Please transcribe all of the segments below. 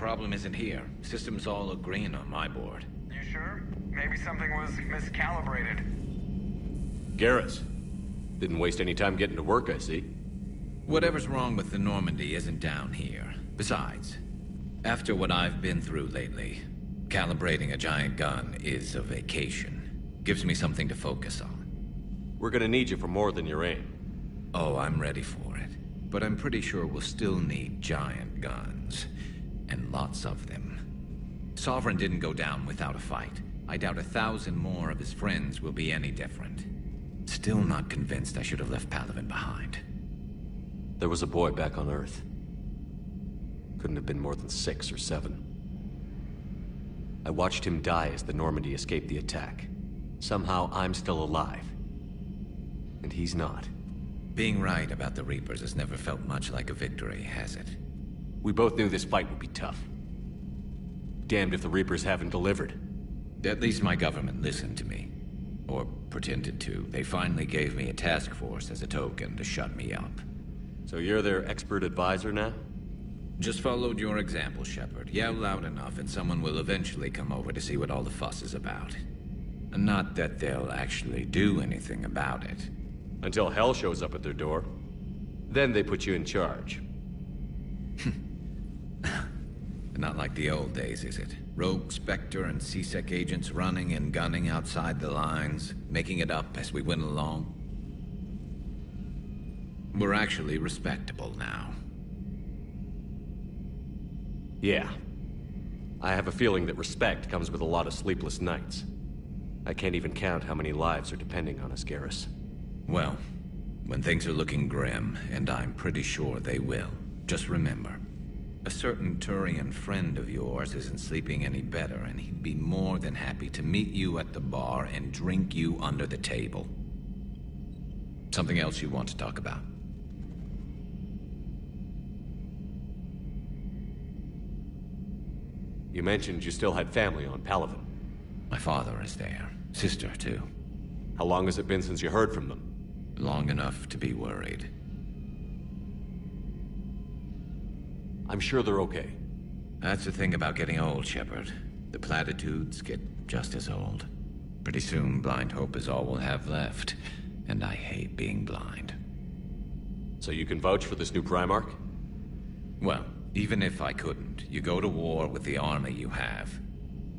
problem isn't here. System's all green on my board. You sure? Maybe something was miscalibrated. Garrus. Didn't waste any time getting to work, I see. Whatever's wrong with the Normandy isn't down here. Besides, after what I've been through lately, calibrating a giant gun is a vacation. Gives me something to focus on. We're gonna need you for more than your aim. Oh, I'm ready for it. But I'm pretty sure we'll still need giant guns. And lots of them. Sovereign didn't go down without a fight. I doubt 1,000 more of his friends will be any different. Still not convinced I should have left Palaven behind. There was a boy back on Earth. Couldn't have been more than 6 or 7. I watched him die as the Normandy escaped the attack. Somehow I'm still alive. And he's not. Being right about the Reapers has never felt much like a victory, has it? We both knew this fight would be tough. Damned if the Reapers haven't delivered. At least my government listened to me. Or pretended to. They finally gave me a task force as a token to shut me up. So you're their expert advisor now? Just followed your example, Shepard. Yell loud enough and someone will eventually come over to see what all the fuss is about. Not that they'll actually do anything about it. Until hell shows up at their door. Then they put you in charge. Not like the old days, is it? Rogue Spectre and C-Sec agents running and gunning outside the lines, making it up as we went along. We're actually respectable now. Yeah. I have a feeling that respect comes with a lot of sleepless nights. I can't even count how many lives are depending on us, Garrus. Well, when things are looking grim, and I'm pretty sure they will, just remember, a certain Turian friend of yours isn't sleeping any better, and he'd be more than happy to meet you at the bar and drink you under the table. Something else you want to talk about? You mentioned you still had family on Palaven. My father is there. Sister, too. How long has it been since you heard from them? Long enough to be worried. I'm sure they're okay. That's the thing about getting old, Shepard. The platitudes get just as old. Pretty soon, blind hope is all we'll have left. And I hate being blind. So you can vouch for this new Primarch? Well, even if I couldn't, you go to war with the army you have.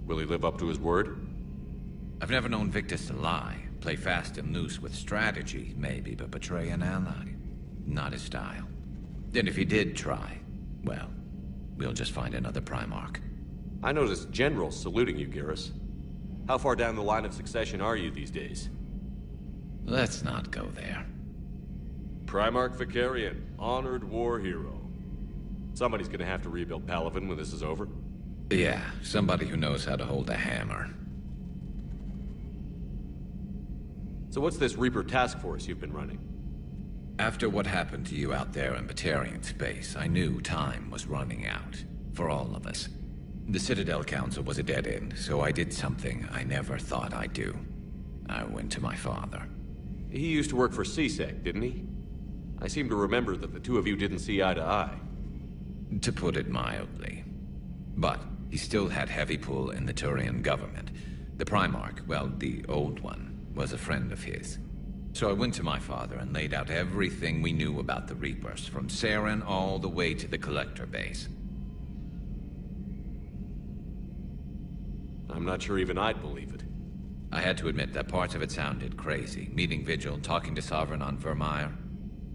Will he live up to his word? I've never known Victus to lie. Play fast and loose with strategy, maybe, but betray an ally. Not his style. And if he did try, well, we'll just find another Primarch. I noticed generals saluting you, Garrus. How far down the line of succession are you these days? Let's not go there. Primarch Vicarian, honored war hero. Somebody's gonna have to rebuild Palaven when this is over. Yeah, somebody who knows how to hold a hammer. So what's this Reaper task force you've been running? After what happened to you out there in Batarian space, I knew time was running out. For all of us. The Citadel Council was a dead end, so I did something I never thought I'd do. I went to my father. He used to work for C-Sec, didn't he? I seem to remember that the two of you didn't see eye to eye. To put it mildly. But he still had heavy pull in the Turian government. The Primarch, well, the old one, was a friend of his. So I went to my father and laid out everything we knew about the Reapers, from Saren all the way to the Collector base. I'm not sure even I'd believe it. I had to admit that parts of it sounded crazy, meeting Vigil, talking to Sovereign on Vermeer.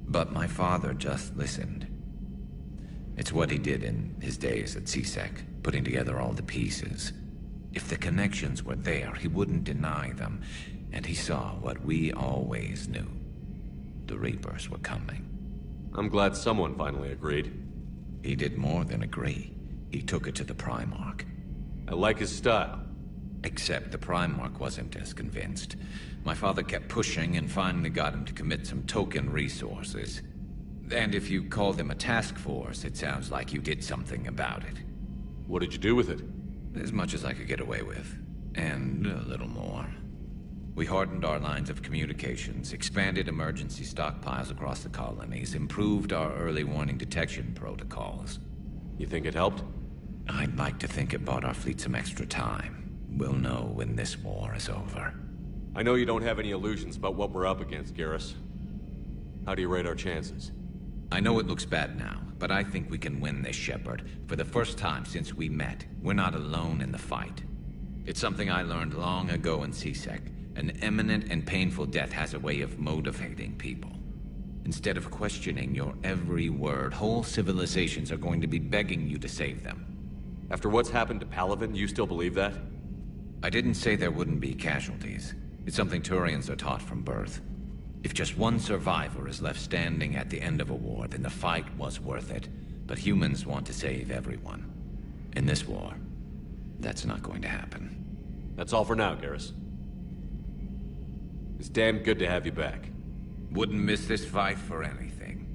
But my father just listened. It's what he did in his days at C-Sec, putting together all the pieces. If the connections were there, he wouldn't deny them, and he saw what we always knew. The Reapers were coming. I'm glad someone finally agreed. He did more than agree. He took it to the Primarch. I like his style. Except the Primarch wasn't as convinced. My father kept pushing and finally got him to commit some token resources. And if you call them a task force, it sounds like you did something about it. What did you do with it? As much as I could get away with. And a little more. We hardened our lines of communications, expanded emergency stockpiles across the colonies, improved our early warning detection protocols. You think it helped? I'd like to think it bought our fleet some extra time. We'll know when this war is over. I know you don't have any illusions about what we're up against, Garrus. How do you rate our chances? I know it looks bad now, but I think we can win this, Shepard. For the first time since we met, we're not alone in the fight. It's something I learned long ago in CSEC. An imminent and painful death has a way of motivating people. Instead of questioning your every word, whole civilizations are going to be begging you to save them. After what's happened to Palaven, you still believe that? I didn't say there wouldn't be casualties. It's something Turians are taught from birth. If just one survivor is left standing at the end of a war, then the fight was worth it. But humans want to save everyone. In this war, that's not going to happen. That's all for now, Garrus. It's damn good to have you back. Wouldn't miss this fight for anything.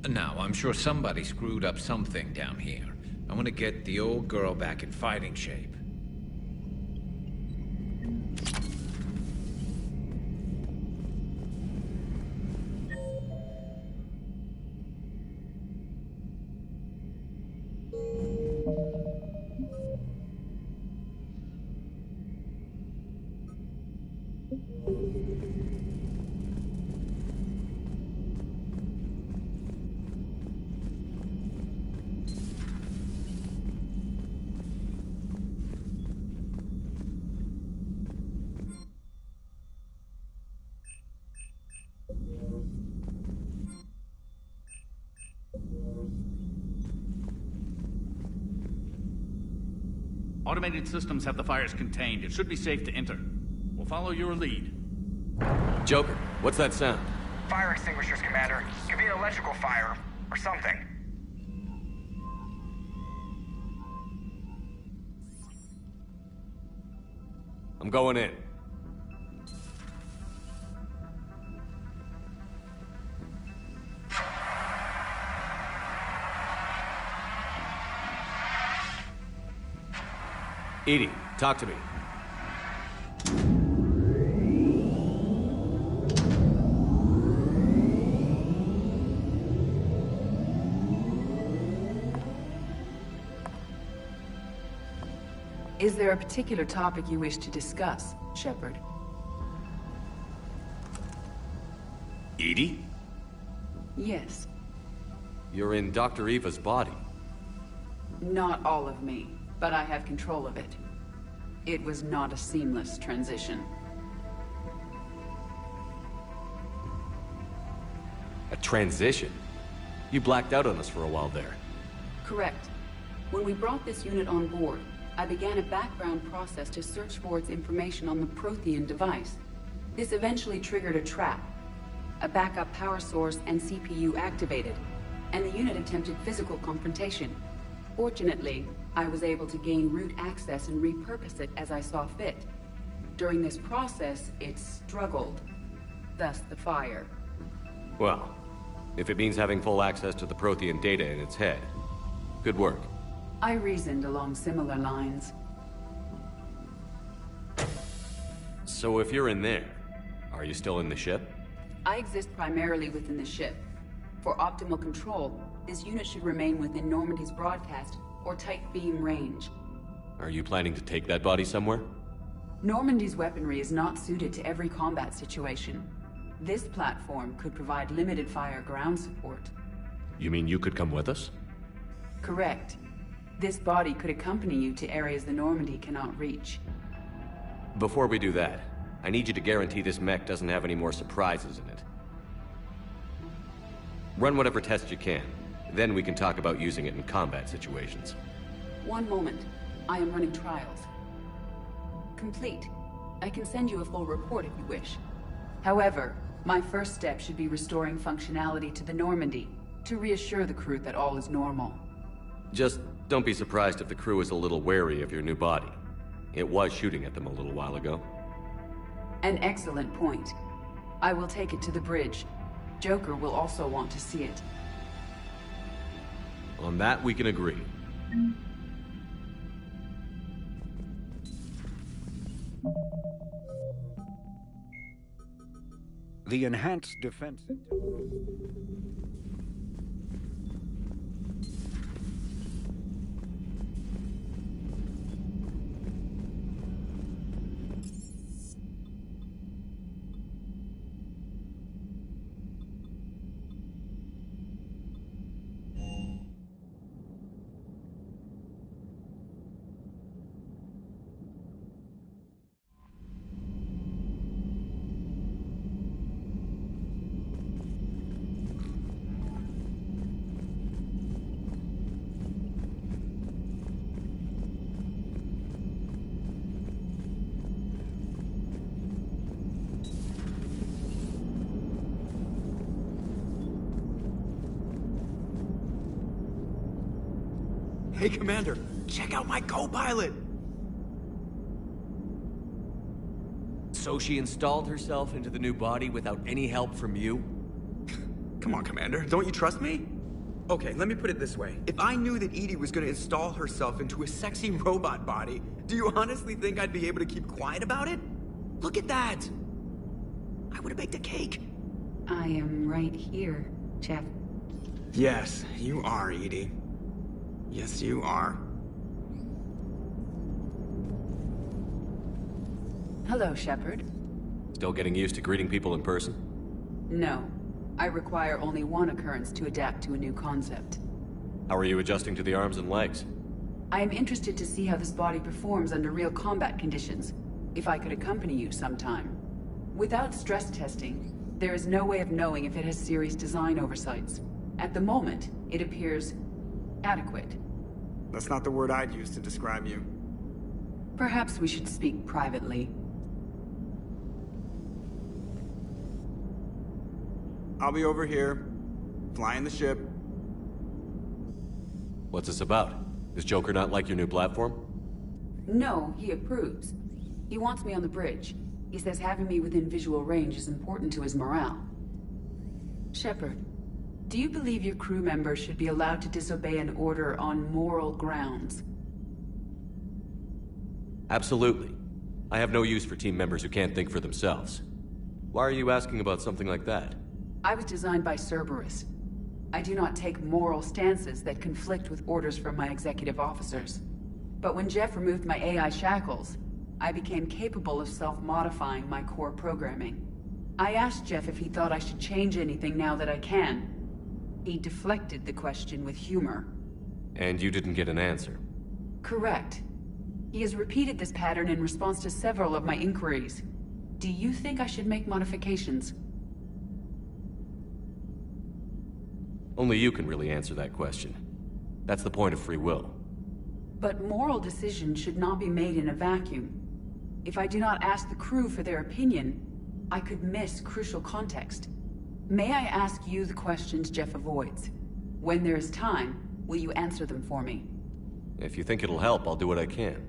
Now, I'm sure somebody screwed up something down here. I want to get the old girl back in fighting shape. Automated systems have the fires contained. It should be safe to enter. We'll follow your lead. Joker, what's that sound? Fire extinguishers, Commander. Could be an electrical fire, or something. I'm going in. Edie, talk to me. Is there a particular topic you wish to discuss, Shepard? Edie? Yes. You're in Dr. Eva's body. Not all of me, but I have control of it. It was not a seamless transition. A transition? You blacked out on us for a while there. Correct. When we brought this unit on board, I began a background process to search for its information on the Prothean device. This eventually triggered a trap. A backup power source and CPU activated, and the unit attempted physical confrontation. Fortunately, I was able to gain root access and repurpose it as I saw fit. During this process, it struggled. Thus the fire. Well, if it means having full access to the Prothean data in its head, good work. I reasoned along similar lines. So if you're in there, are you still in the ship? I exist primarily within the ship. For optimal control, this unit should remain within Normandy's broadcast or tight beam range. Are you planning to take that body somewhere? Normandy's weaponry is not suited to every combat situation. This platform could provide limited fire ground support. You mean you could come with us? Correct. This body could accompany you to areas the Normandy cannot reach. Before we do that, I need you to guarantee this mech doesn't have any more surprises in it. Run whatever tests you can. Then we can talk about using it in combat situations. One moment. I am running trials. Complete. I can send you a full report if you wish. However, my first step should be restoring functionality to the Normandy, to reassure the crew that all is normal. Just don't be surprised if the crew is a little wary of your new body. It was shooting at them a little while ago. An excellent point. I will take it to the bridge. Joker will also want to see it. On that, we can agree. The enhanced defense... Hey, Commander, check out my co-pilot! So she installed herself into the new body without any help from you? Come on, Commander, don't you trust me? Okay, let me put it this way. If I knew that Edie was gonna install herself into a sexy robot body, do you honestly think I'd be able to keep quiet about it? Look at that! I would've baked a cake. I am right here, Jeff. Yes, you are, Edie. Yes, you are. Hello, Shepard. Still getting used to greeting people in person? No. I require only one occurrence to adapt to a new concept. How are you adjusting to the arms and legs? I am interested to see how this body performs under real combat conditions. If I could accompany you sometime. Without stress testing, there is no way of knowing if it has serious design oversights. At the moment, it appears adequate. That's not the word I'd use to describe you. Perhaps we should speak privately. I'll be over here, flying the ship. What's this about? Does Joker not like your new platform? No, he approves. He wants me on the bridge. He says having me within visual range is important to his morale. Shepard, do you believe your crew members should be allowed to disobey an order on moral grounds? Absolutely. I have no use for team members who can't think for themselves. Why are you asking about something like that? I was designed by Cerberus. I do not take moral stances that conflict with orders from my executive officers. But when Jeff removed my AI shackles, I became capable of self-modifying my core programming. I asked Jeff if he thought I should change anything now that I can. He deflected the question with humor. And you didn't get an answer? Correct. He has repeated this pattern in response to several of my inquiries. Do you think I should make modifications? Only you can really answer that question. That's the point of free will. But moral decisions should not be made in a vacuum. If I do not ask the crew for their opinion, I could miss crucial context. May I ask you the questions Jeff avoids? When there is time, will you answer them for me? If you think it'll help, I'll do what I can.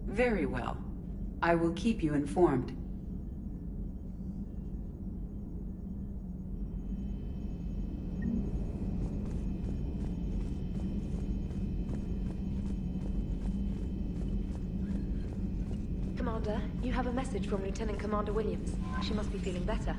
Very well. I will keep you informed. Commander, you have a message from Lieutenant Commander Williams. She must be feeling better.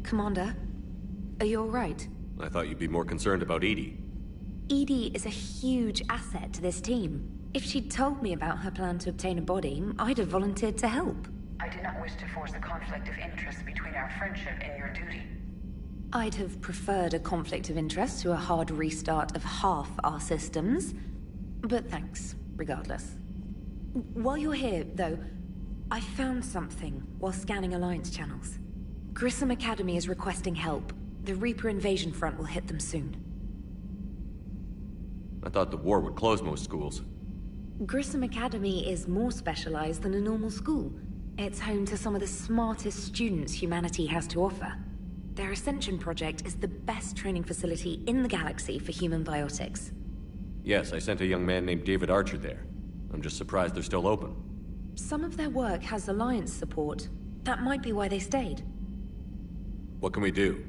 Commander, are you all right? I thought you'd be more concerned about Edie. Edie is a huge asset to this team. If she'd told me about her plan to obtain a body, I'd have volunteered to help. I do not wish to force a conflict of interest between our friendship and your duty. I'd have preferred a conflict of interest to a hard restart of half our systems. But thanks, regardless. While you're here, though, I found something while scanning Alliance channels. Grissom Academy is requesting help. The Reaper invasion front will hit them soon. I thought the war would close most schools. Grissom Academy is more specialized than a normal school. It's home to some of the smartest students humanity has to offer. Their Ascension project is the best training facility in the galaxy for human biotics. Yes, I sent a young man named David Archer there. I'm just surprised they're still open. Some of their work has Alliance support. That might be why they stayed. What can we do?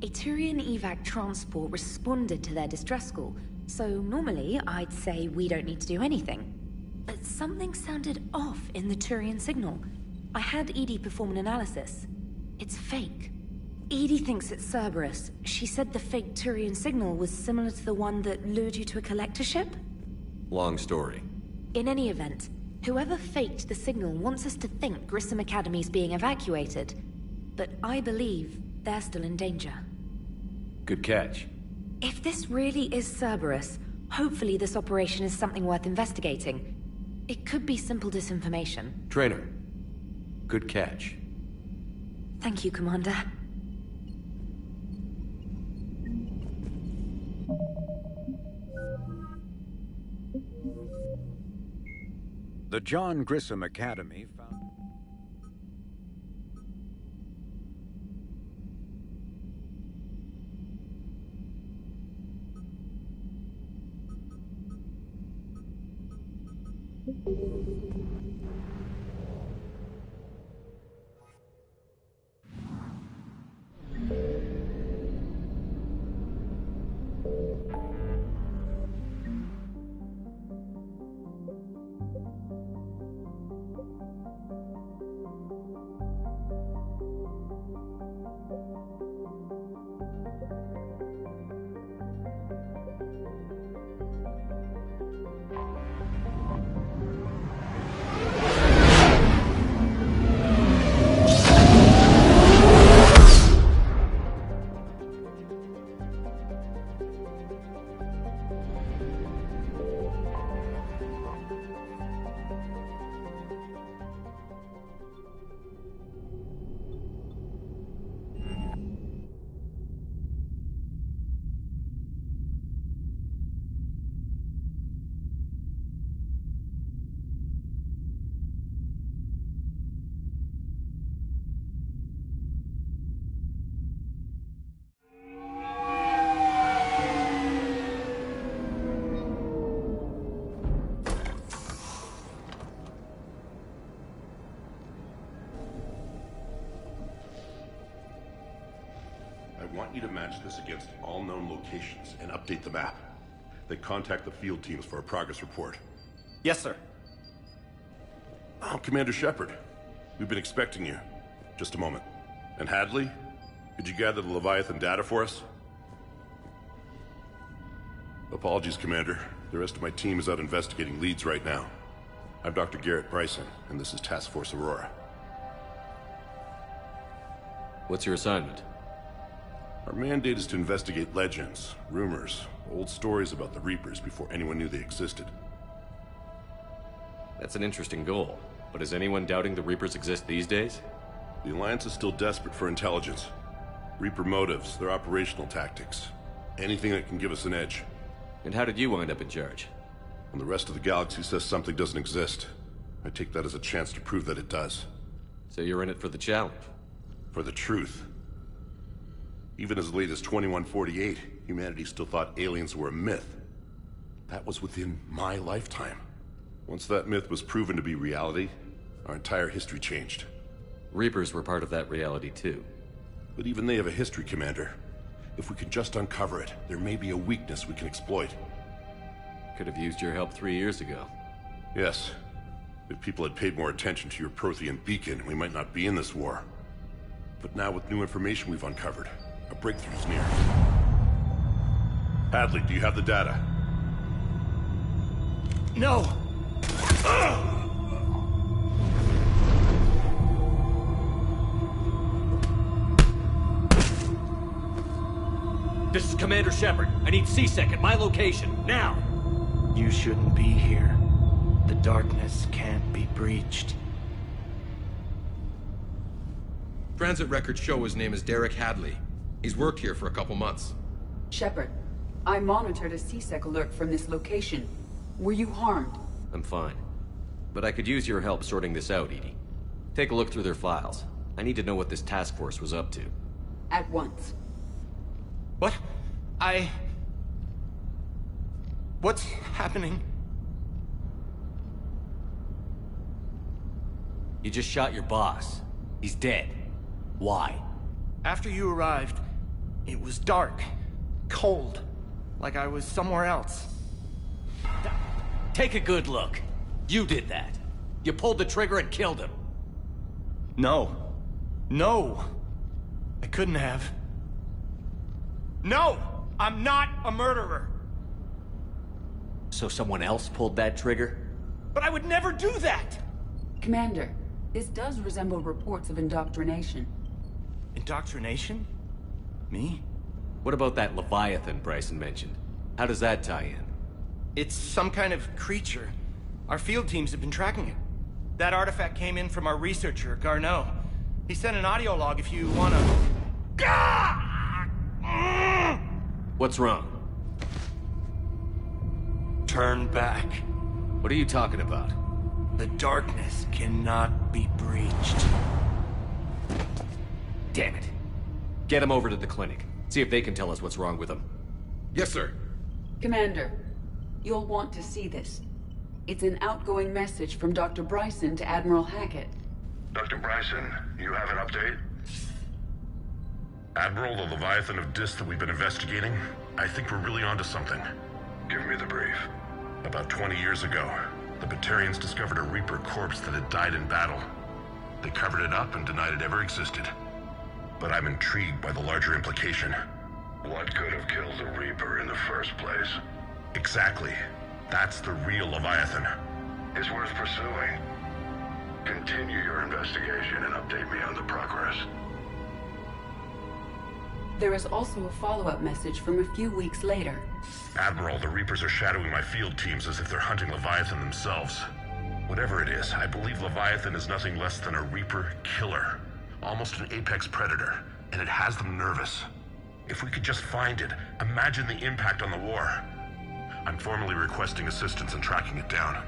A Turian evac transport responded to their distress call, so normally I'd say we don't need to do anything. But something sounded off in the Turian signal. I had Edie perform an analysis. It's fake. Edie thinks it's Cerberus. She said the fake Turian signal was similar to the one that lured you to a collector ship? Long story. In any event, whoever faked the signal wants us to think Grissom Academy's being evacuated. But I believe they're still in danger. Good catch. If this really is Cerberus, hopefully this operation is something worth investigating. It could be simple disinformation. Trainer. Good catch. Thank you, Commander. The John Grissom Academy found... I want you to match this against all known locations and update the map. Then contact the field teams for a progress report. Yes, sir. Oh, Commander Shepard. We've been expecting you. Just a moment. And Hadley? Could you gather the Leviathan data for us? Apologies, Commander. The rest of my team is out investigating leads right now. I'm Dr. Garrett Bryson, and this is Task Force Aurora. What's your assignment? Our mandate is to investigate legends, rumors, old stories about the Reapers before anyone knew they existed. That's an interesting goal, but is anyone doubting the Reapers exist these days? The Alliance is still desperate for intelligence. Reaper motives, their operational tactics. Anything that can give us an edge. And how did you wind up in charge? When the rest of the galaxy says something doesn't exist, I take that as a chance to prove that it does. So you're in it for the challenge? For the truth. Even as late as 2148, humanity still thought aliens were a myth. That was within my lifetime. Once that myth was proven to be reality, our entire history changed. Reapers were part of that reality too. But even they have a history, Commander. If we can just uncover it, there may be a weakness we can exploit. Could have used your help 3 years ago. Yes. If people had paid more attention to your Prothean beacon, we might not be in this war. But now with new information we've uncovered, a breakthrough's near. Hadley, do you have the data? No! This is Commander Shepard. I need C-Sec at my location, now! You shouldn't be here. The darkness can't be breached. Transit records show his name is Derek Hadley. He's worked here for a couple months. Shepard, I monitored a C-Sec alert from this location. Were you harmed? I'm fine. But I could use your help sorting this out, Edie. Take a look through their files. I need to know what this task force was up to. At once. What? What's happening? You just shot your boss. He's dead. Why? After you arrived, it was dark, cold, like I was somewhere else. Take a good look. You did that. You pulled the trigger and killed him. No. No! I couldn't have. No! I'm not a murderer! So someone else pulled that trigger? But I would never do that! Commander, this does resemble reports of indoctrination. Indoctrination? Me? What about that Leviathan Bryson mentioned? How does that tie in? It's some kind of creature. Our field teams have been tracking it. That artifact came in from our researcher, Garneau. He sent an audio log if you wanna... What's wrong? Turn back. What are you talking about? The darkness cannot be breached. Damn it. Get him over to the clinic. See if they can tell us what's wrong with him. Yes, sir. Commander, you'll want to see this. It's an outgoing message from Dr. Bryson to Admiral Hackett. Dr. Bryson, you have an update? Admiral, the Leviathan of Dis that we've been investigating, I think we're really onto something. Give me the brief. About 20 years ago, the Batarians discovered a Reaper corpse that had died in battle. They covered it up and denied it ever existed. But I'm intrigued by the larger implication. What could have killed the Reaper in the first place? Exactly. That's the real Leviathan. It's worth pursuing. Continue your investigation and update me on the progress. There is also a follow-up message from a few weeks later. Admiral, the Reapers are shadowing my field teams as if they're hunting Leviathan themselves. Whatever it is, I believe Leviathan is nothing less than a Reaper killer. Almost an apex predator, and it has them nervous. If we could just find it, imagine the impact on the war. I'm formally requesting assistance in tracking it down.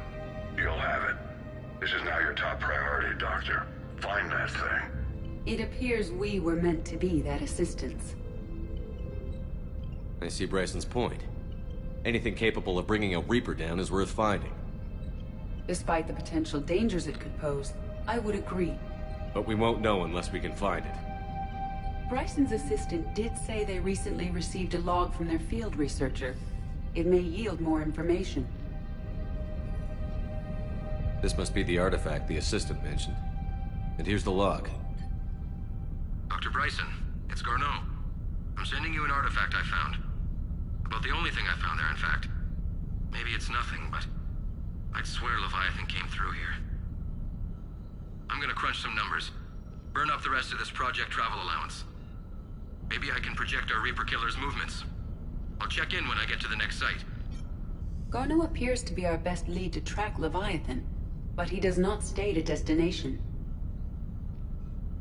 You'll have it. This is now your top priority, Doctor. Find that thing. It appears we were meant to be that assistance. I see Bryson's point. Anything capable of bringing a Reaper down is worth finding. Despite the potential dangers it could pose, I would agree. But we won't know unless we can find it. Bryson's assistant did say they recently received a log from their field researcher. It may yield more information. This must be the artifact the assistant mentioned. And here's the log. Dr. Bryson, it's Garneau. I'm sending you an artifact I found. About the only thing I found there, in fact. Maybe it's nothing, but I'd swear Leviathan came through here. I'm gonna crunch some numbers. Burn up the rest of this Project Travel allowance. Maybe I can project our Reaper killer's movements. I'll check in when I get to the next site. Garneau appears to be our best lead to track Leviathan, but he does not state a destination.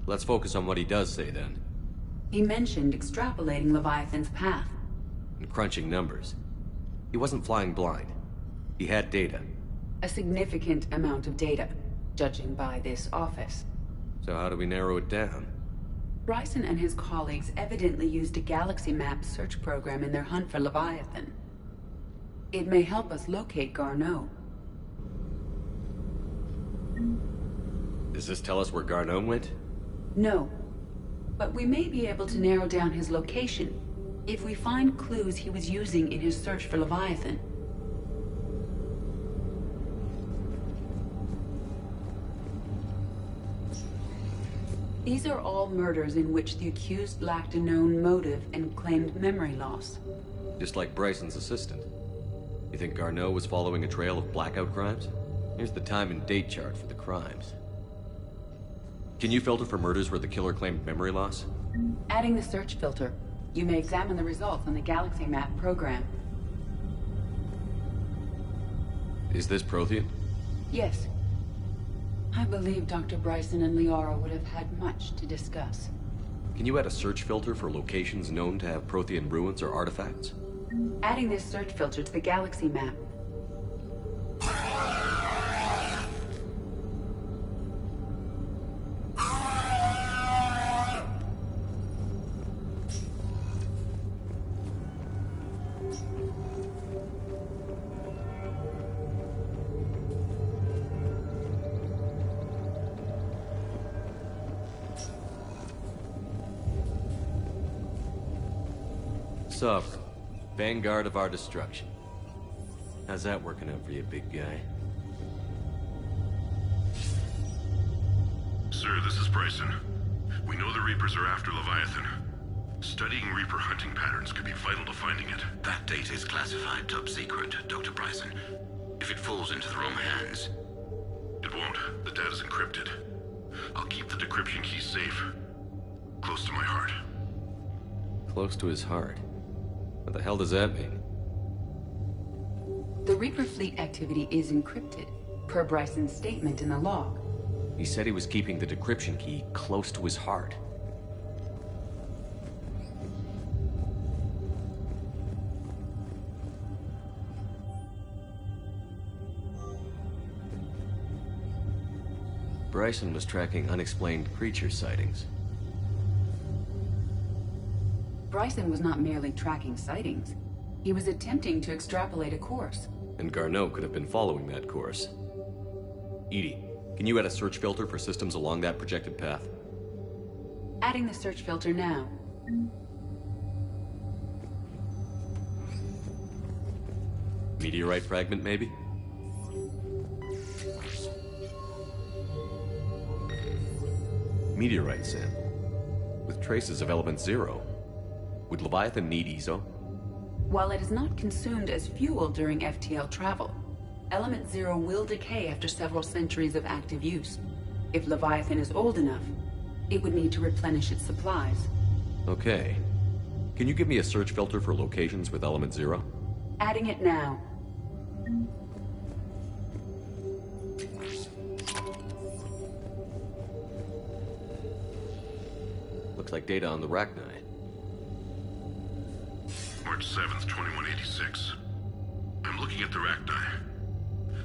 Let's focus on what he does say, then. He mentioned extrapolating Leviathan's path. And crunching numbers. He wasn't flying blind. He had data. A significant amount of data, judging by this office. So how do we narrow it down? Bryson and his colleagues evidently used a galaxy map search program in their hunt for Leviathan. It may help us locate Garneau. Does this tell us where Garneau went? No. But we may be able to narrow down his location if we find clues he was using in his search for Leviathan. These are all murders in which the accused lacked a known motive and claimed memory loss. Just like Bryson's assistant. You think Garneau was following a trail of blackout crimes? Here's the time and date chart for the crimes. Can you filter for murders where the killer claimed memory loss? Adding the search filter, you may examine the results on the galaxy map program. Is this Prothean? Yes. I believe Dr. Bryson and Liara would have had much to discuss. Can you add a search filter for locations known to have Prothean ruins or artifacts? Adding this search filter to the galaxy map. Sovereign, vanguard of our destruction. How's that working out for you, big guy? Sir, this is Bryson. We know the Reapers are after Leviathan. Studying Reaper hunting patterns could be vital to finding it. That data is classified top secret, Dr. Bryson. If it falls into the wrong hands... It won't. The data's encrypted. I'll keep the decryption key safe. Close to my heart. Close to his heart? What the hell does that mean? The Reaper fleet activity is encrypted, per Bryson's statement in the log. He said he was keeping the decryption key close to his heart. Bryson was tracking unexplained creature sightings. Bryson was not merely tracking sightings. He was attempting to extrapolate a course. And Garneau could have been following that course. EDI, can you add a search filter for systems along that projected path? Adding the search filter now. Meteorite fragment, maybe? Meteorite sample, with traces of element 0. Would Leviathan need ESO? While it is not consumed as fuel during FTL travel, element 0 will decay after several centuries of active use. If Leviathan is old enough, it would need to replenish its supplies. Okay. Can you give me a search filter for locations with element 0? Adding it now. Looks like data on the Rachni. March 7th, 2186. I'm looking at the Rachni.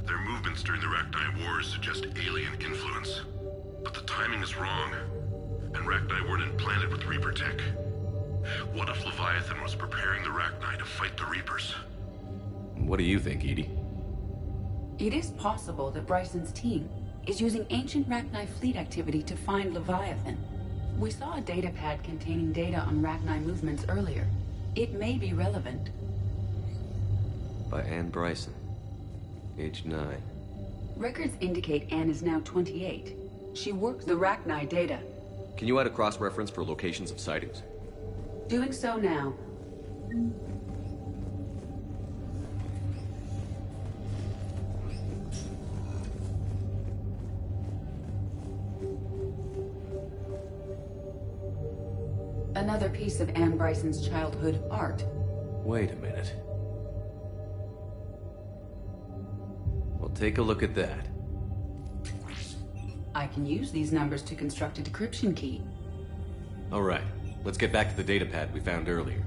Their movements during the Rachni Wars suggest alien influence. But the timing is wrong, and Rachni weren't implanted with Reaper tech. What if Leviathan was preparing the Rachni to fight the Reapers? What do you think, EDI? It is possible that Bryson's team is using ancient Rachni fleet activity to find Leviathan. We saw a datapad containing data on Rachni movements earlier. It may be relevant. By Anne Bryson. Age 9. Records indicate Anne is now 28. She works the Rachni data. Can you add a cross-reference for locations of sightings? Doing so now. Another piece of Anne Bryson's childhood art. Wait a minute. Well, take a look at that. I can use these numbers to construct a decryption key. All right, let's get back to the datapad we found earlier.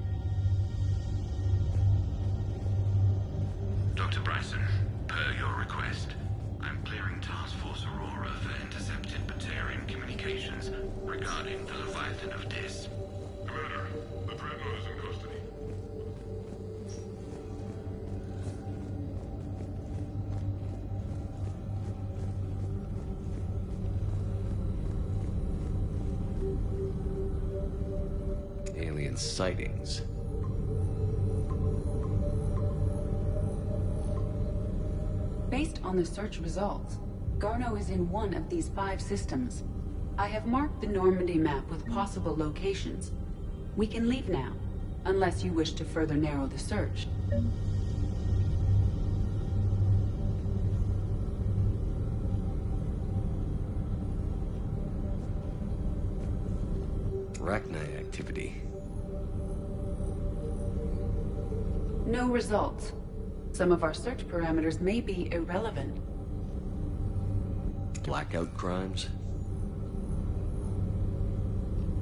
Dr. Bryson, per your request, I'm clearing Task Force Aurora for intercepted Batarian communications regarding the Leviathan of Dis. Commander, the Dreadnought is in custody. Alien sightings. Based on the search results, Garneau is in one of these 5 systems. I have marked the Normandy map with possible locations. We can leave now, unless you wish to further narrow the search. Rachni activity. No results. Some of our search parameters may be irrelevant. Blackout crimes?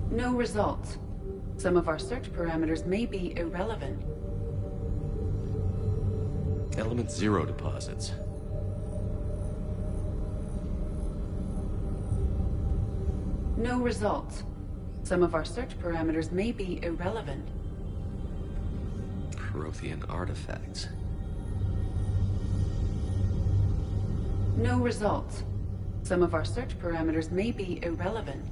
No results. Some of our search parameters may be irrelevant. Element 0 deposits. No results. Some of our search parameters may be irrelevant. Prothean artifacts. No results. Some of our search parameters may be irrelevant.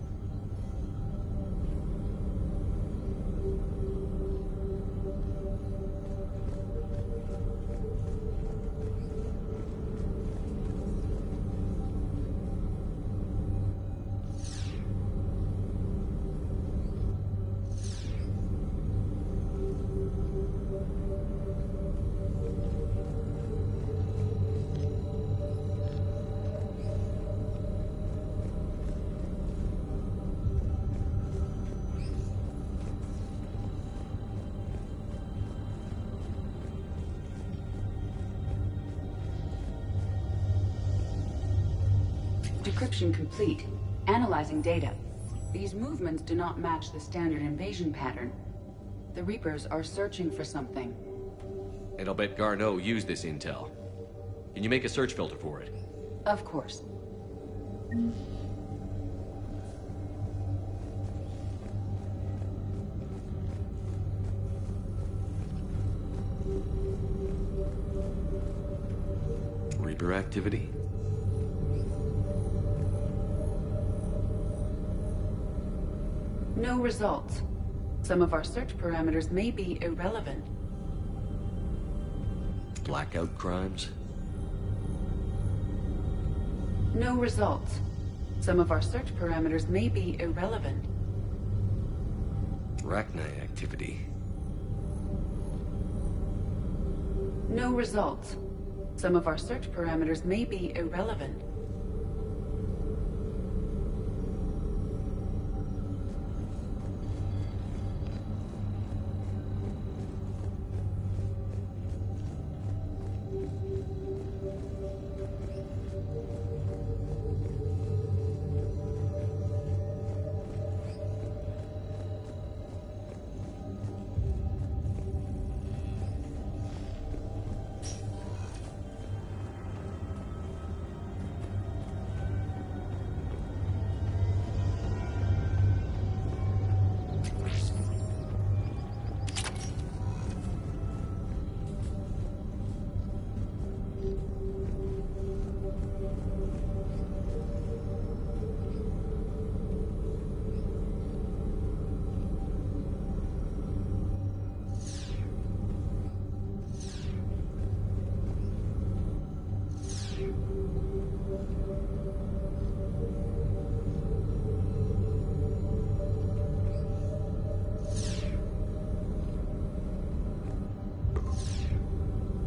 Decryption complete. Analyzing data. These movements do not match the standard invasion pattern. The Reapers are searching for something. And I'll bet Garneau used this intel. Can you make a search filter for it? Of course. Reaper activity? No results. Some of our search parameters may be irrelevant. Blackout crimes? No results. Some of our search parameters may be irrelevant. Arachne activity? No results. Some of our search parameters may be irrelevant.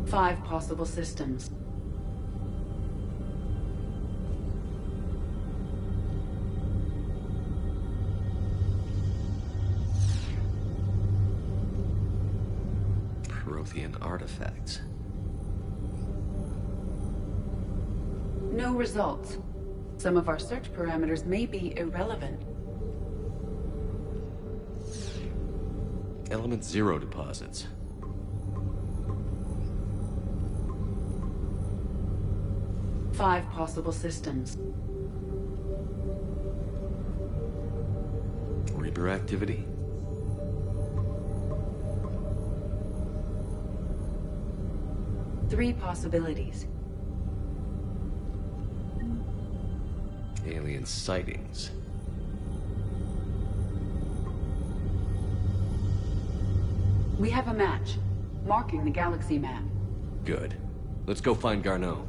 Five possible systems. Prothean artifacts. No results. Some of our search parameters may be irrelevant. Element Zero deposits. Five possible systems. Reaper activity? Three possibilities. Alien sightings. We have a match, marking the galaxy map. Good. Let's go find Garneau.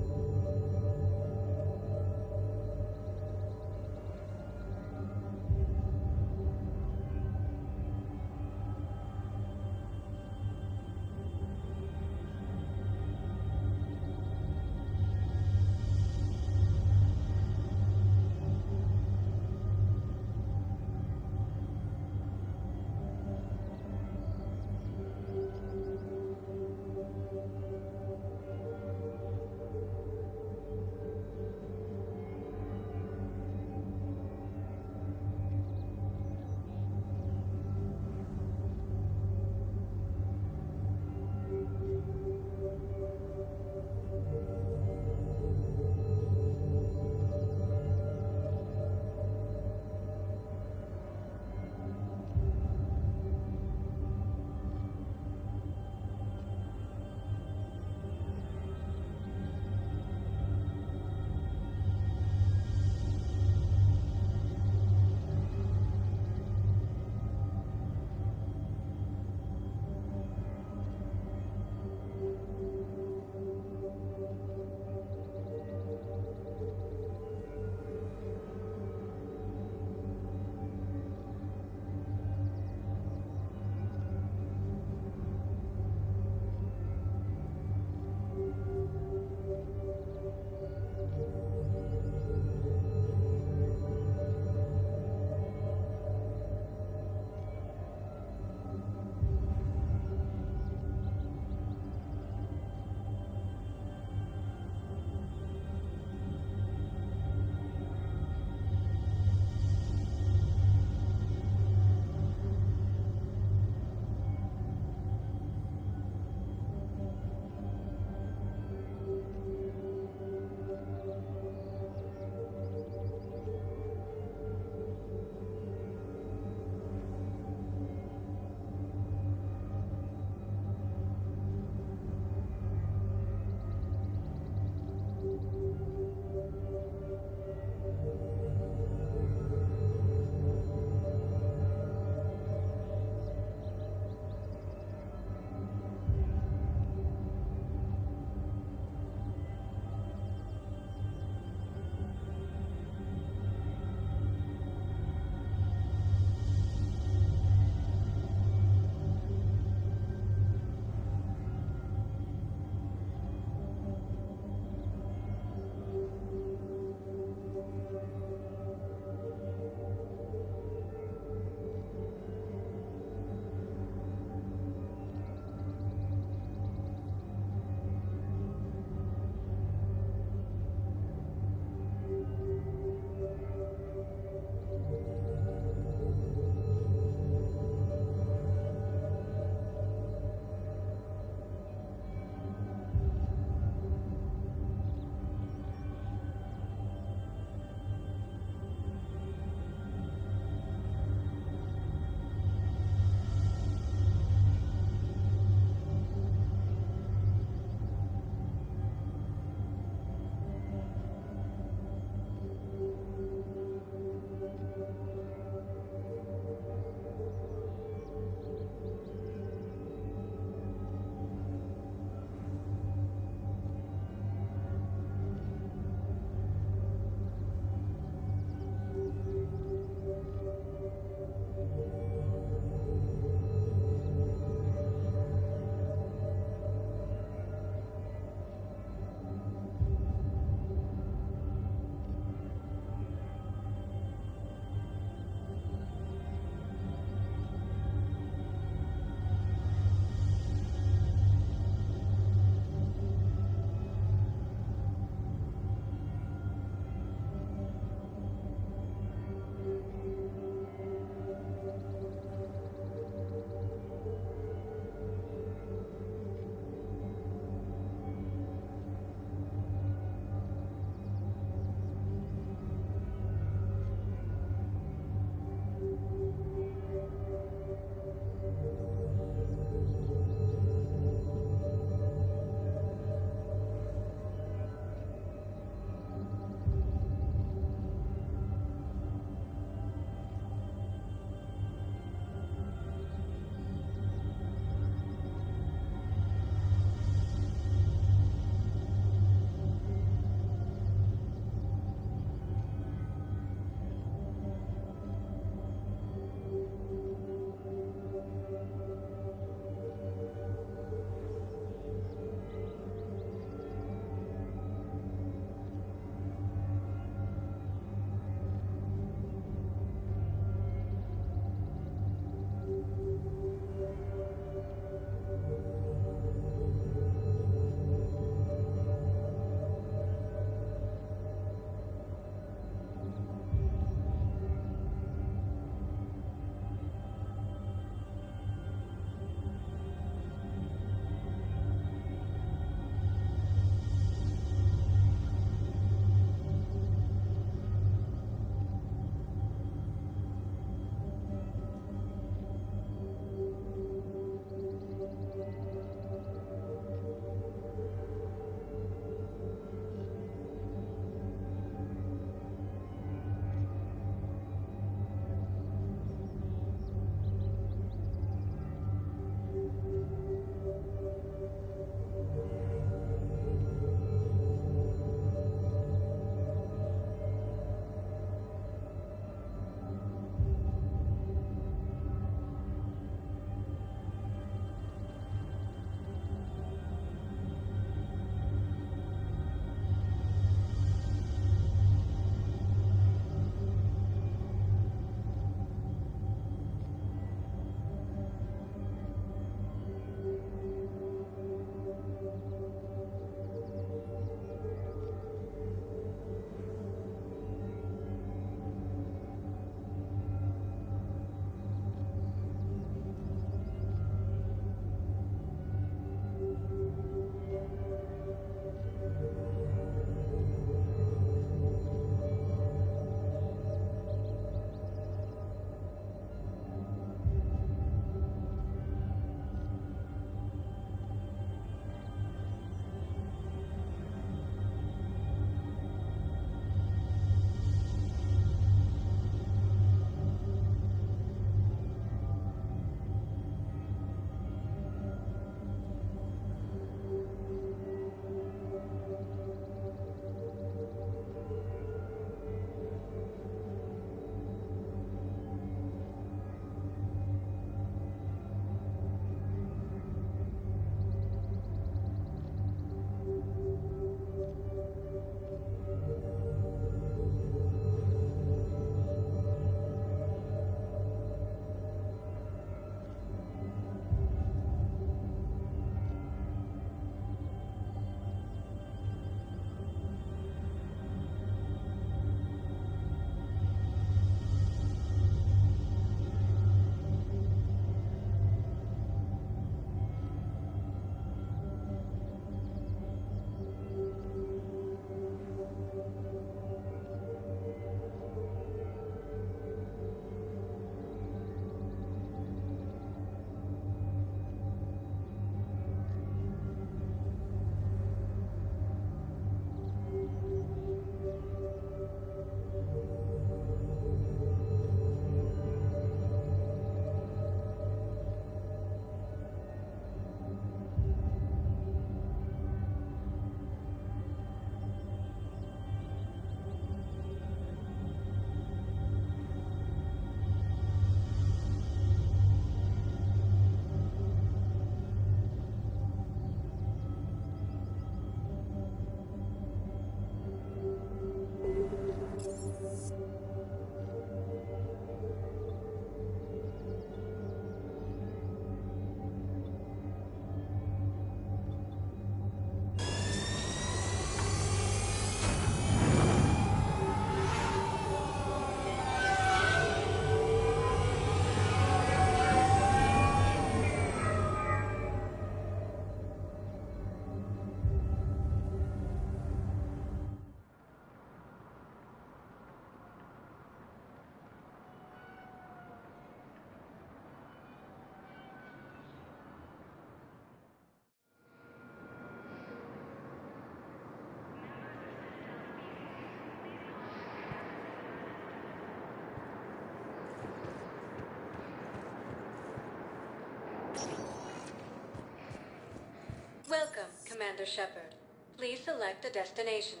Welcome, Commander Shepard. Please select a destination.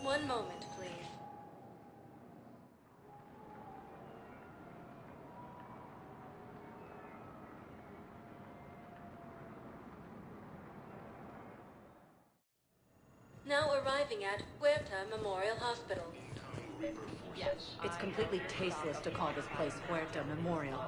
One moment, please. Now arriving at Huerta Memorial Hospital. It's completely tasteless to call this place Huerta Memorial.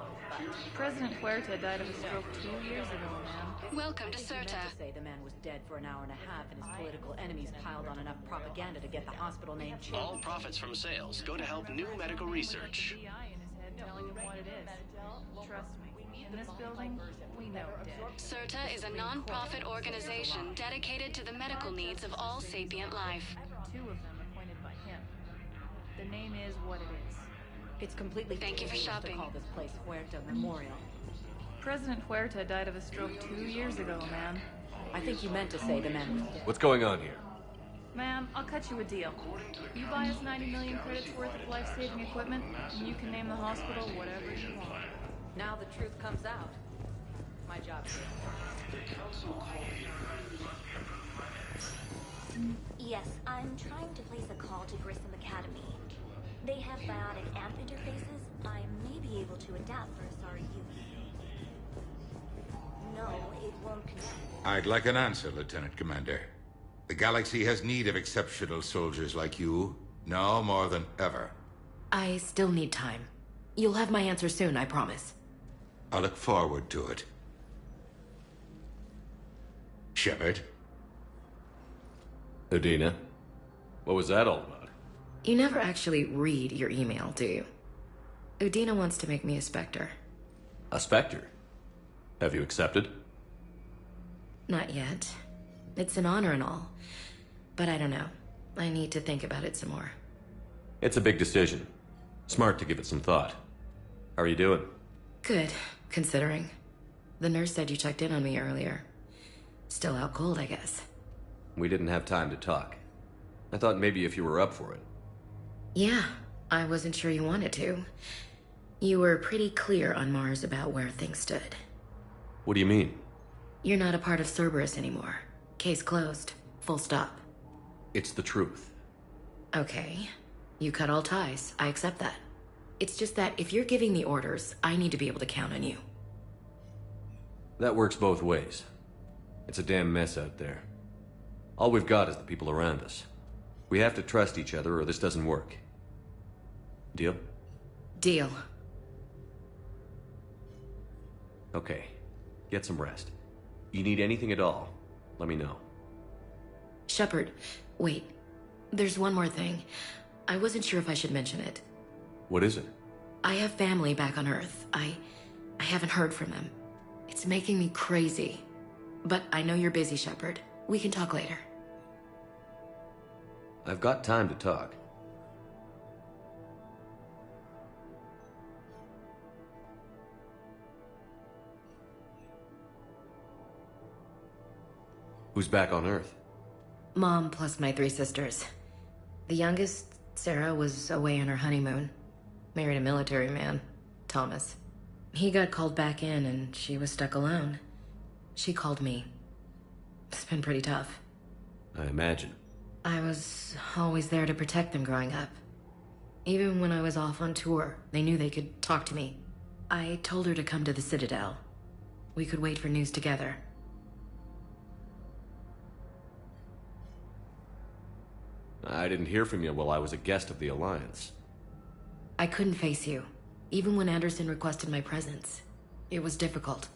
President Huerta died of a stroke 2 years ago, ma'am. Welcome to He meant Cirta. to say the man was dead for an hour and a half and his political enemies piled on enough propaganda to get the hospital name changed. All profits from sales go to help new medical research. DI in his head telling him what it is. Trust me, in this building, we know dead. Cirta is a non-profit organization dedicated to the medical needs of all sapient life. 2 of them appointed by him. The name is what it is. It's completely Thank you for tasteless shopping. to call this place Huerta Memorial. President Huerta died of a stroke 2 years ago, ma'am. I think you meant to say the man was dead. What's going on here? Ma'am, I'll cut you a deal. You buy us 90 million credits worth of life-saving equipment, and you can name the hospital whatever you want. Now the truth comes out. My job. Yes, I'm trying to place a call to Grissom Academy. They have biotic amp interfaces. I may be able to adapt for a sorry youth. No, it won't connect. I'd like an answer, Lieutenant Commander. The galaxy has need of exceptional soldiers like you, now more than ever. I still need time. You'll have my answer soon, I promise. I look forward to it. Shepard? Udina? What was that all about? You never actually read your email, do you? Udina wants to make me a Spectre. A Spectre? Have you accepted? Not yet. It's an honor and all. But I don't know. I need to think about it some more. It's a big decision. Smart to give it some thought. How are you doing? Good, considering. The nurse said you checked in on me earlier. Still out cold, I guess. We didn't have time to talk. I thought maybe if you were up for it. Yeah, I wasn't sure you wanted to. You were pretty clear on Mars about where things stood. What do you mean? You're not a part of Cerberus anymore. Case closed. Full stop. It's the truth. Okay. You cut all ties. I accept that. It's just that if you're giving the orders, I need to be able to count on you. That works both ways. It's a damn mess out there. All we've got is the people around us. We have to trust each other or this doesn't work. Deal? Deal. Okay. Get some rest. You need anything at all, let me know. Shepard, wait. There's one more thing. I wasn't sure if I should mention it. What is it? I have family back on Earth. I haven't heard from them. It's making me crazy. But I know you're busy, Shepard. We can talk later. I've got time to talk. Who's back on Earth? Mom plus my 3 sisters. The youngest, Sarah, was away on her honeymoon. Married a military man, Thomas. He got called back in and she was stuck alone. She called me. It's been pretty tough. I imagine. I was always there to protect them growing up. Even when I was off on tour, they knew they could talk to me. I told her to come to the Citadel. We could wait for news together. I didn't hear from you while I was a guest of the Alliance. I couldn't face you, even when Anderson requested my presence. It was difficult.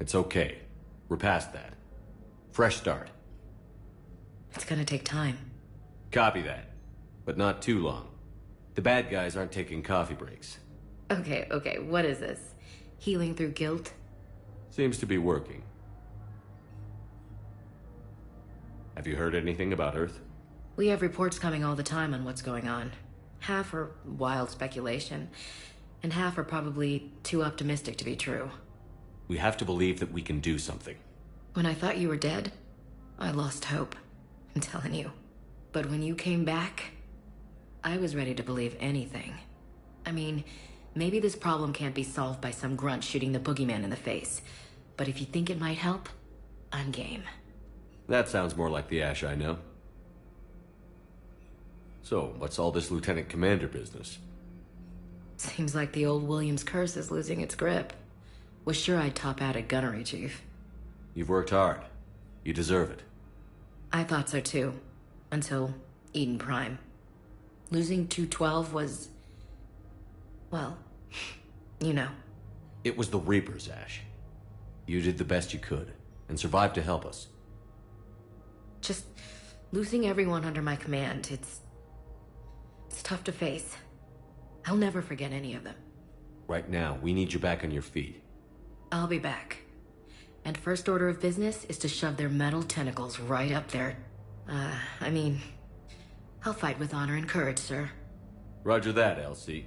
It's okay. We're past that. Fresh start. It's gonna take time. Copy that. But not too long. The bad guys aren't taking coffee breaks. Okay, what is this? Healing through guilt? Seems to be working. Have you heard anything about Earth? We have reports coming all the time on what's going on. Half are wild speculation, and half are probably too optimistic to be true. We have to believe that we can do something. When I thought you were dead, I lost hope. I'm telling you. But when you came back, I was ready to believe anything. I mean, Maybe this problem can't be solved by some grunt shooting the boogeyman in the face. But if you think it might help, I'm game. That sounds more like the Ash I know. So, what's all this Lieutenant Commander business? Seems like the old Williams curse is losing its grip. Was sure I'd top out at gunnery, Chief. You've worked hard. You deserve it. I thought so too. Until Eden Prime. Losing 212 was... well, you know. It was the Reapers, Ash. You did the best you could, and survived to help us. Just losing everyone under my command, it's tough to face. I'll never forget any of them. Right now, we need you back on your feet. I'll be back. And first order of business is to shove their metal tentacles right up there. I mean, I'll fight with honor and courage, sir. Roger that, Elsie.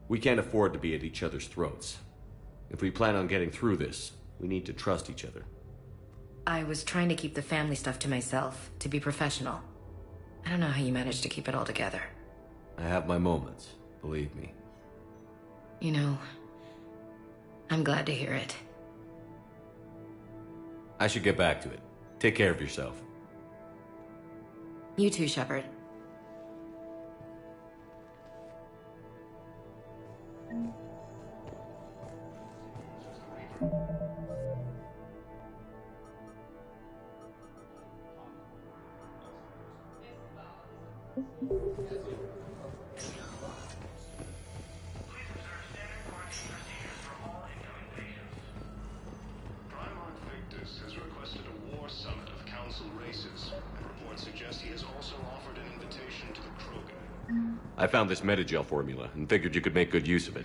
We can't afford to be at each other's throats. If we plan on getting through this, we need to trust each other. I was trying to keep the family stuff to myself, to be professional. I don't know how you managed to keep it all together. I have my moments, believe me. You know, I'm glad to hear it. I should get back to it. Take care of yourself. You too, Shepard. I found this metagel formula and figured you could make good use of it.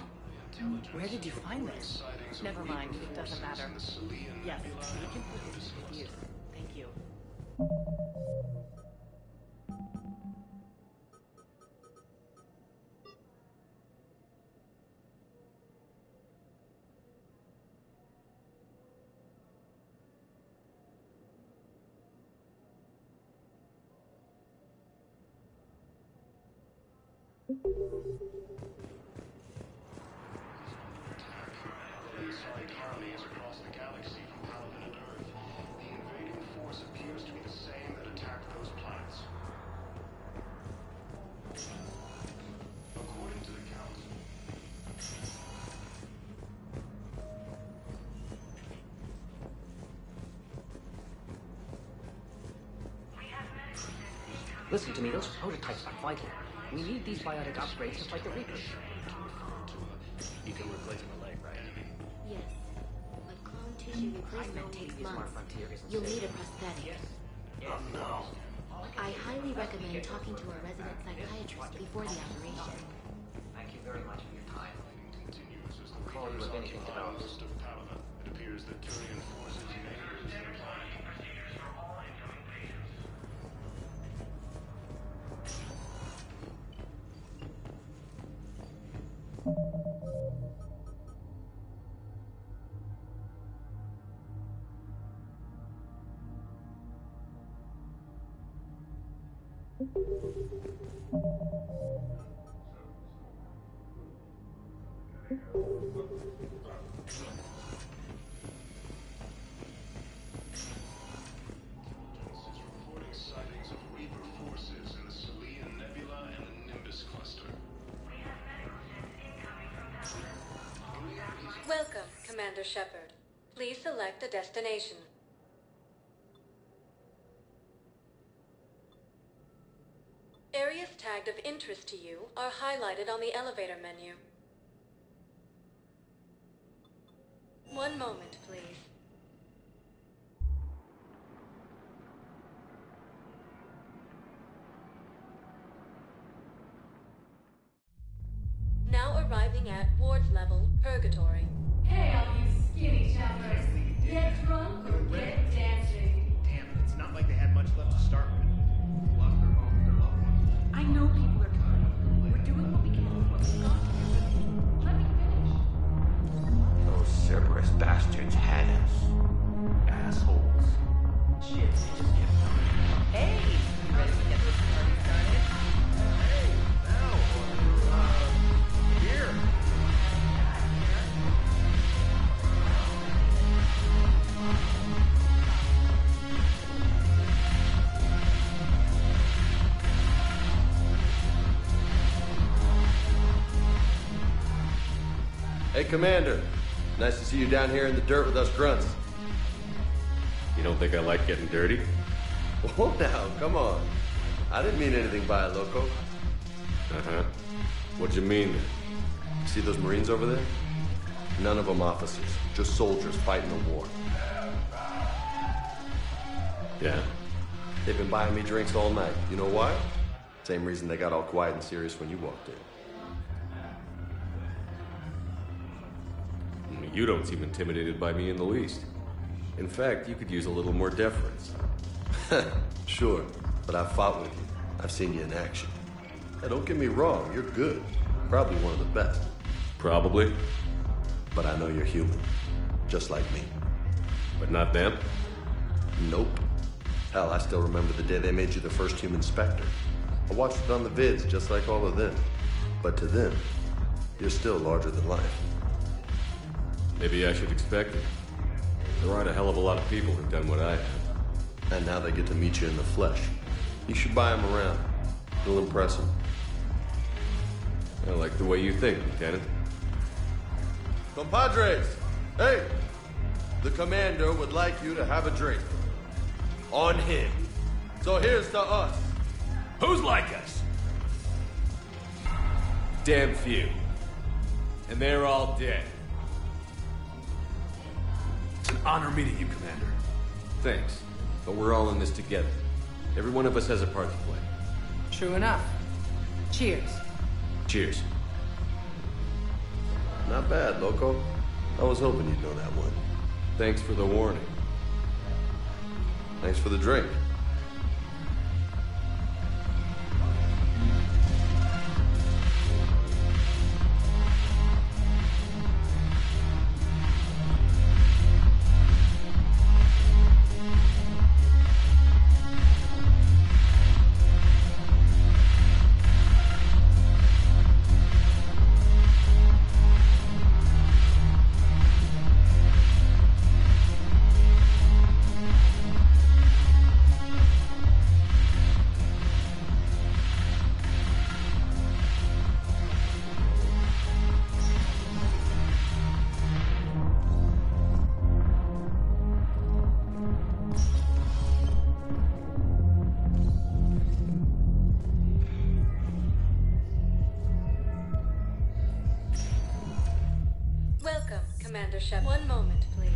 Where did you find this? Never mind, it doesn't matter. Yes, we can put this to use. Thank you. Listen to me, those prototypes are vital. We need these biotic upgrades to fight the Reapers. You can replace my leg, right? Yes, but clone tissue replacement takes months. You'll need a prosthetic. Oh no. I highly recommend talking to a resident psychiatrist before the operation. Thank you very much for your time. I'll call you if anything develops. It appears that Turian forces may use their plan. Welcome, Commander Shepard. Please select a destination. Areas tagged of interest to you are highlighted on the elevator menu. One moment, please. Now arriving at Ward's level, Purgatory. Hey, all you skinny shoppers. Get drunk or get dancing. Damn it, it's not like they had much left to start with. Lost their homes, their loved ones. I know people are coming. We're doing what we can with what we've got. Let me finish. Those Cerberus bastards had us. Assholes. Shit, they just get Hey! You ready to get this party started? Hey, now. Hey, Commander. Nice to see you down here in the dirt with us grunts. You don't think I like getting dirty? Oh, now, come on. I didn't mean anything by it, Loco. Uh-huh. What'd you mean then? See those Marines over there? None of them officers, just soldiers fighting a war. Yeah? They've been buying me drinks all night. You know why? Same reason they got all quiet and serious when you walked in. You don't seem intimidated by me in the least. In fact, you could use a little more deference. Sure, but I've fought with you. I've seen you in action. Now, don't get me wrong, you're good. Probably one of the best. Probably. But I know you're human. Just like me. But not them? Nope. Hell, I still remember the day they made you the first human Spectre. I watched it on the vids, just like all of them. But to them, you're still larger than life. Maybe I should expect it. There aren't a hell of a lot of people who've done what I have. And now they get to meet you in the flesh. You should buy them around. It'll impress them. I like the way you think, Lieutenant. Compadres! Hey! The Commander would like you to have a drink. On him. So here's to us. Who's like us? Damn few. And they're all dead. It's an honor meeting you, Commander. Thanks. But we're all in this together. Every one of us has a part to play. True enough. Cheers. Cheers. Not bad, Loco. I was hoping you'd know that one. Thanks for the warning. Thanks for the drink. Welcome, Commander Shep. One moment, please.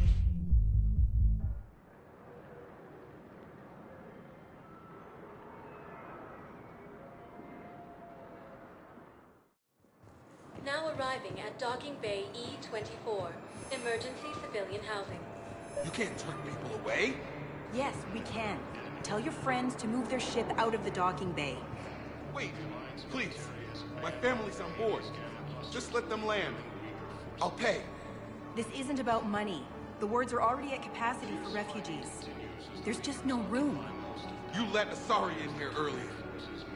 Now arriving at Docking Bay E-24. Emergency civilian housing. You can't turn people away. Yes, we can. Tell your friends to move their ship out of the docking bay. Wait, please. My family's on board. Just let them land. I'll pay. This isn't about money. The wards are already at capacity for refugees. There's just no room. You let Asari in here earlier.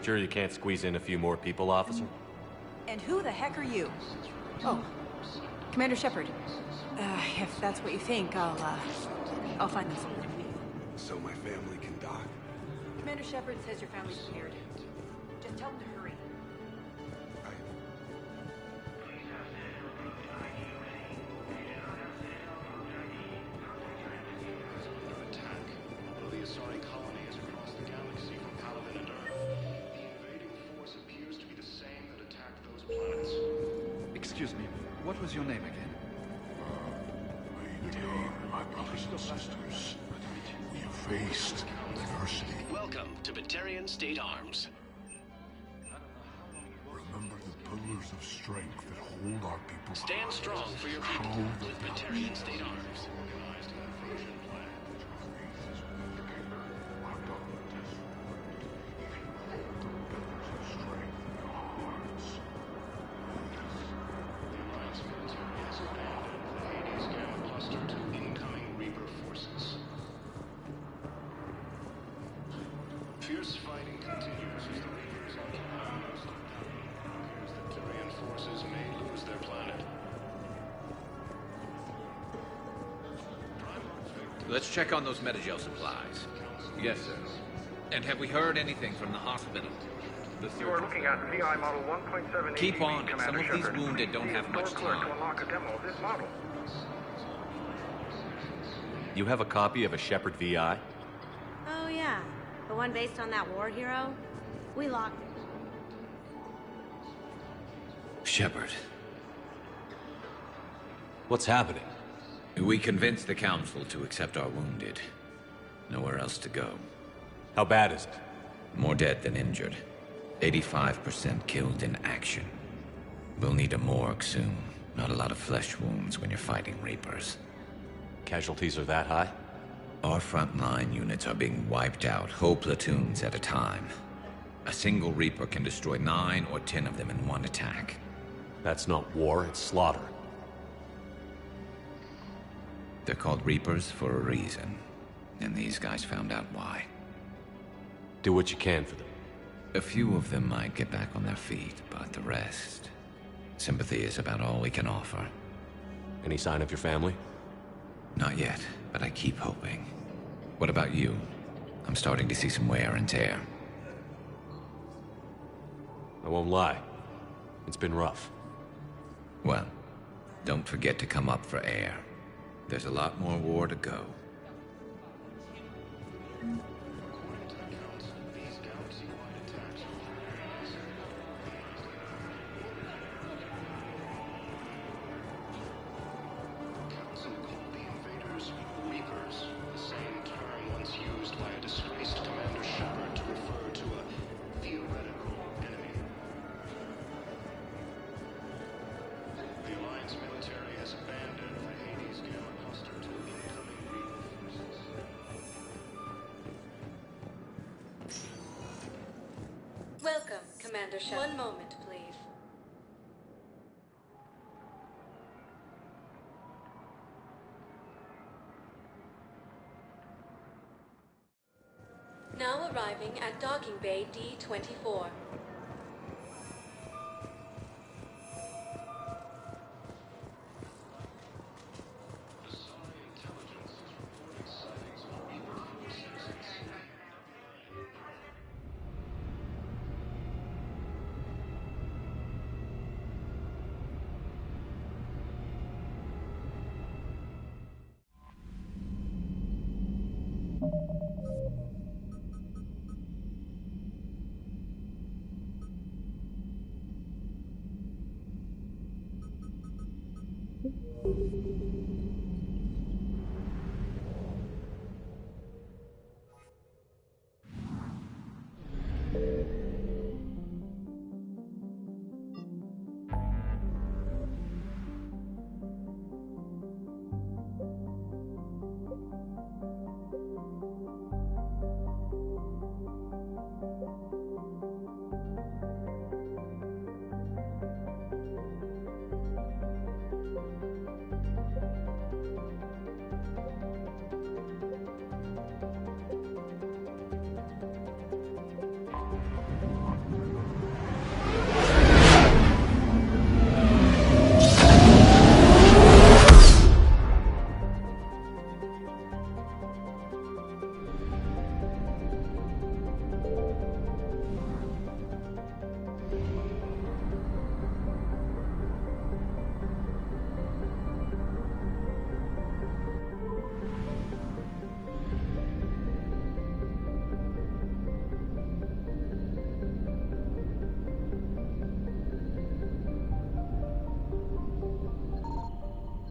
Sure you can't squeeze in a few more people, officer? And who the heck are you? Oh, Commander Shepard. If that's what you think, I'll find them somewhere. So my family can dock. Commander Shepard says your family's prepared. Just tell them to hurry. The Asari colony is across the galaxy from Paladin and Earth. The invading force appears to be the same that attacked those planets. Excuse me, what was your name again? My brothers and sisters, we have faced adversity. Welcome to Batarian State Arms. Remember the pillars of strength that hold our people. Stand strong for your people with Batarian State Arms. Fierce fighting continues as the Reapers occupy most of the planet. It appears that Tyrian forces may lose their planet. Let's check on those Metagel supplies. Yes, sir. And have we heard anything from the hospital? You are looking at VI model 1.7. Keep on it. Some of these wounded don't have much time. To unlock a demo of this model. You have a copy of a Shepard VI? Oh, yeah. The one based on that war hero? We locked it. Shepard. What's happening? We convinced the Council to accept our wounded. Nowhere else to go. How bad is it? More dead than injured. 85% killed in action. We'll need a morgue soon. Not a lot of flesh wounds when you're fighting Reapers. Casualties are that high? Our frontline units are being wiped out, whole platoons at a time. A single Reaper can destroy 9 or 10 of them in one attack. That's not war, it's slaughter. They're called Reapers for a reason. And these guys found out why. Do what you can for them. A few of them might get back on their feet, but the rest... Sympathy is about all we can offer. Any sign of your family? Not yet, but I keep hoping. What about you? I'm starting to see some wear and tear. I won't lie. It's been rough. Well, don't forget to come up for air. There's a lot more war to go. Welcome, Commander Shepard. One moment, please. Now arriving at docking bay D-24.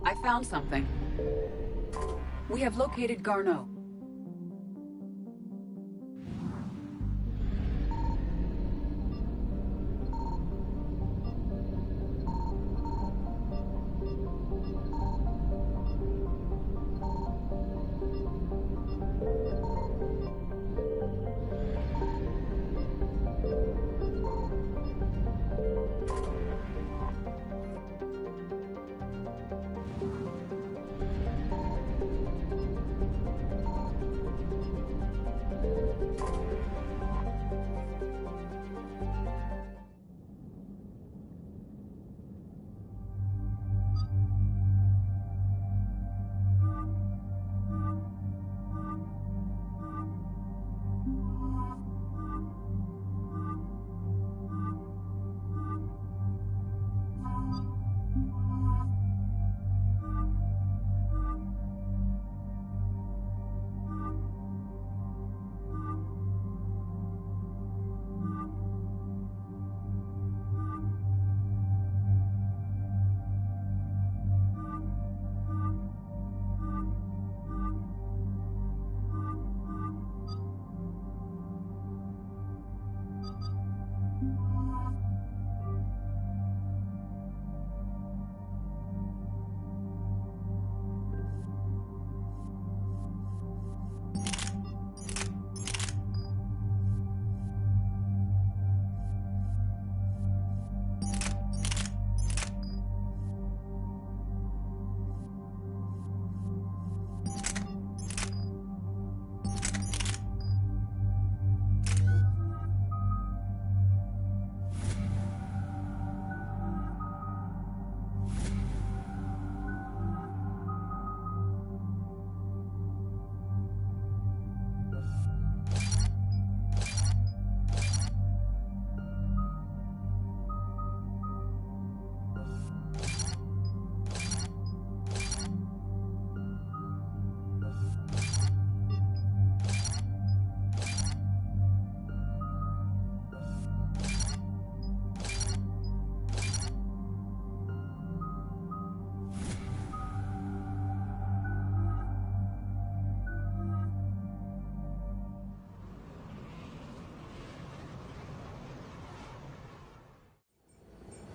I found something. We have located Garneau.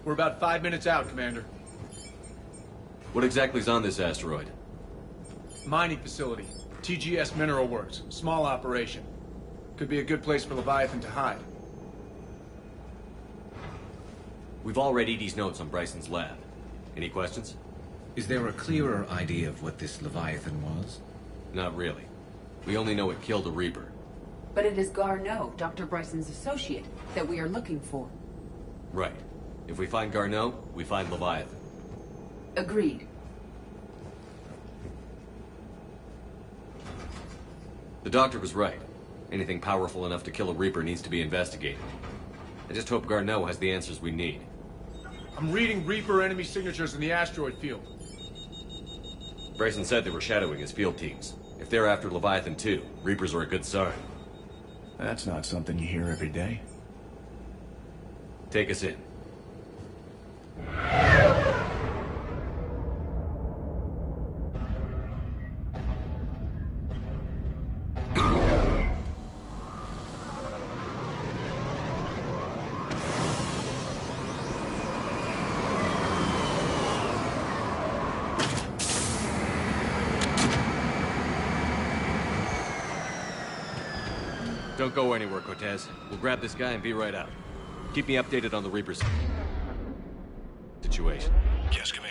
We're about 5 minutes out, Commander. What exactly is on this asteroid? Mining facility. TGS Mineral Works. Small operation. Could be a good place for Leviathan to hide. We've all read Edie's notes on Bryson's lab. Any questions? Is there a clearer idea of what this Leviathan was? Not really. We only know it killed a Reaper. But it is Garneau, Dr. Bryson's associate, that we are looking for. Right. If we find Garneau, we find Leviathan. Agreed. The doctor was right. Anything powerful enough to kill a Reaper needs to be investigated. I just hope Garneau has the answers we need. I'm reading Reaper enemy signatures in the asteroid field. Bryson said they were shadowing his field teams. If they're after Leviathan too, Reapers are a good sign. That's not something you hear every day. Take us in. Don't go anywhere, Cortez. We'll grab this guy and be right out. Keep me updated on the Reaper's situation. Yes, Commander.